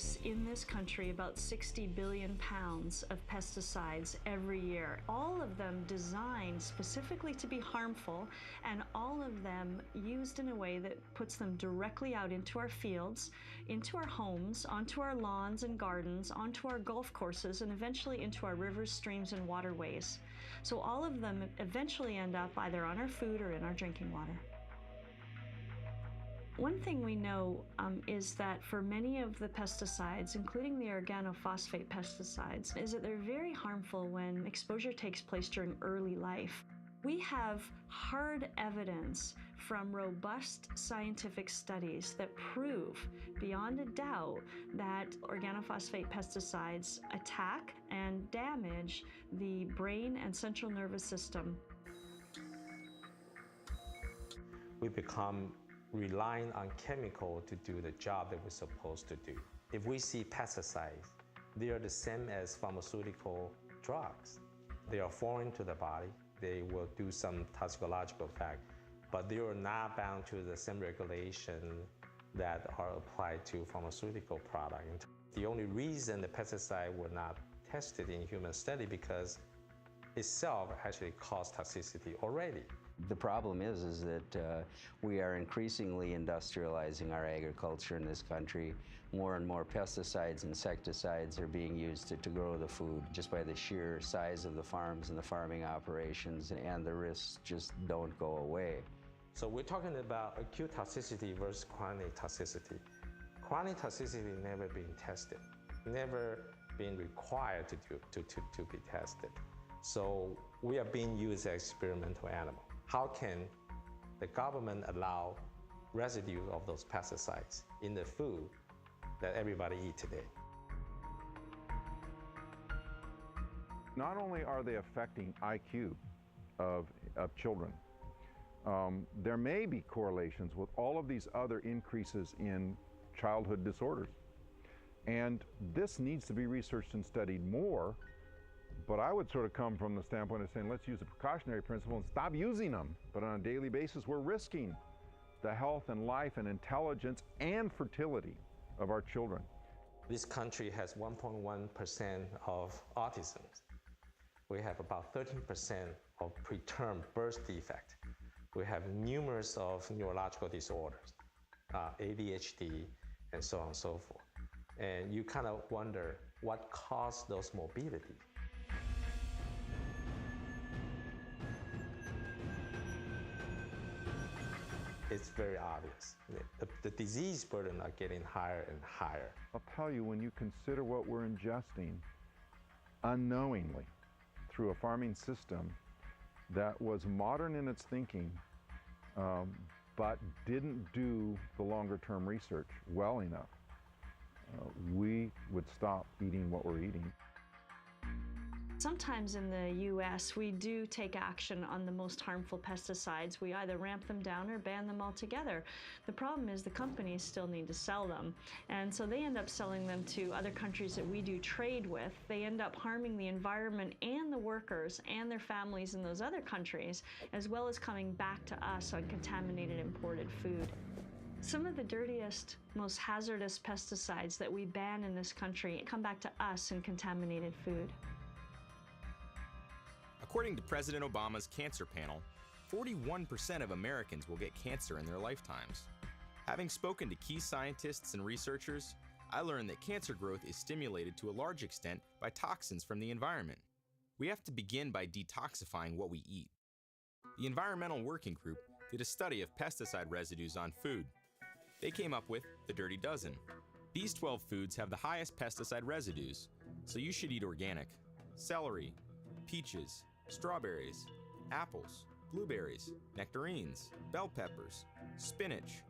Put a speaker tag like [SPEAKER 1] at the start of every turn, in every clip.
[SPEAKER 1] use in this country about 60 billion pounds of pesticides every year, all of them designed specifically to be harmful, and all of them used in a way that puts them directly out into our fields, into our homes, onto our lawns and gardens, onto our golf courses, and eventually into our rivers, streams, and waterways. So all of them eventually end up either on our food or in our drinking water. One thing we know is that for many of the pesticides, including the organophosphate pesticides, is that they're very harmful when exposure takes place during early life. We have hard evidence from robust scientific studies that prove beyond a doubt that organophosphate pesticides attack and damage the brain and central nervous system.
[SPEAKER 2] We become relying on chemical to do the job that we're supposed to do. If we see pesticides, they are the same as pharmaceutical drugs. They are foreign to the body. They will do some toxicological effect, but they are not bound to the same regulation that are applied to pharmaceutical products. The only reason the pesticide were not tested in human study because itself actually caused toxicity already.
[SPEAKER 3] The problem is that we are increasingly industrializing our agriculture in this country. More and more pesticides, insecticides are being used to grow the food just by the sheer size of the farms and the farming operations, and the risks just don't go away.
[SPEAKER 2] So we're talking about acute toxicity versus chronic toxicity. Chronic toxicity never been tested, never been required to be tested. So we are being used as experimental animal. How can the government allow residue of those pesticides in the food that everybody eats today?
[SPEAKER 4] Not only are they affecting IQ of children, there may be correlations with all of these other increases in childhood disorders. And this needs to be researched and studied more. But I would sort of come from the standpoint of saying, let's use a precautionary principle and stop using them. But on a daily basis, we're risking the health and life and intelligence and fertility of our children.
[SPEAKER 2] This country has 1.1% of autism. We have about 13% of preterm birth defect. We have numerous of neurological disorders, ADHD, and so on and so forth. And you kind of wonder what caused those morbidity. It's very obvious. The disease burden are getting higher and higher.
[SPEAKER 4] I'll tell you, when you consider what we're ingesting unknowingly through a farming system that was modern in its thinking, but didn't do the longer-term research well enough, we would stop eating what we're eating.
[SPEAKER 1] Sometimes in the U.S., we do take action on the most harmful pesticides. We either ramp them down or ban them altogether. The problem is the companies still need to sell them. And so they end up selling them to other countries that we do trade with. They end up harming the environment and the workers and their families in those other countries, as well as coming back to us on contaminated imported food. Some of the dirtiest, most hazardous pesticides that we ban in this country come back to us in contaminated food.
[SPEAKER 5] According to President Obama's cancer panel, 41% of Americans will get cancer in their lifetimes. Having spoken to key scientists and researchers, I learned that cancer growth is stimulated to a large extent by toxins from the environment. We have to begin by detoxifying what we eat. The Environmental Working Group did a study of pesticide residues on food. They came up with the Dirty Dozen. These 12 foods have the highest pesticide residues, so you should eat organic. Celery, peaches, strawberries, apples, blueberries, nectarines, bell peppers, spinach,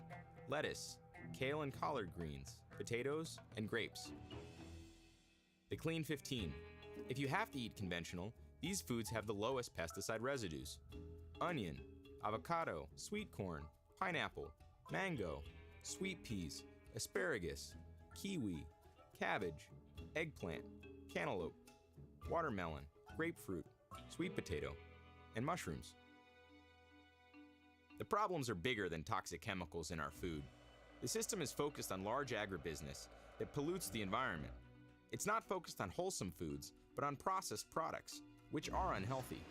[SPEAKER 5] lettuce, kale and collard greens, potatoes, and grapes. The Clean 15. If you have to eat conventional, these foods have the lowest pesticide residues. Onion, avocado, sweet corn, pineapple, mango, sweet peas, asparagus, kiwi, cabbage, eggplant, cantaloupe, watermelon, grapefruit, sweet potato, and mushrooms. The problems are bigger than toxic chemicals in our food. The system is focused on large agribusiness that pollutes the environment. It's not focused on wholesome foods, but on processed products, which are unhealthy.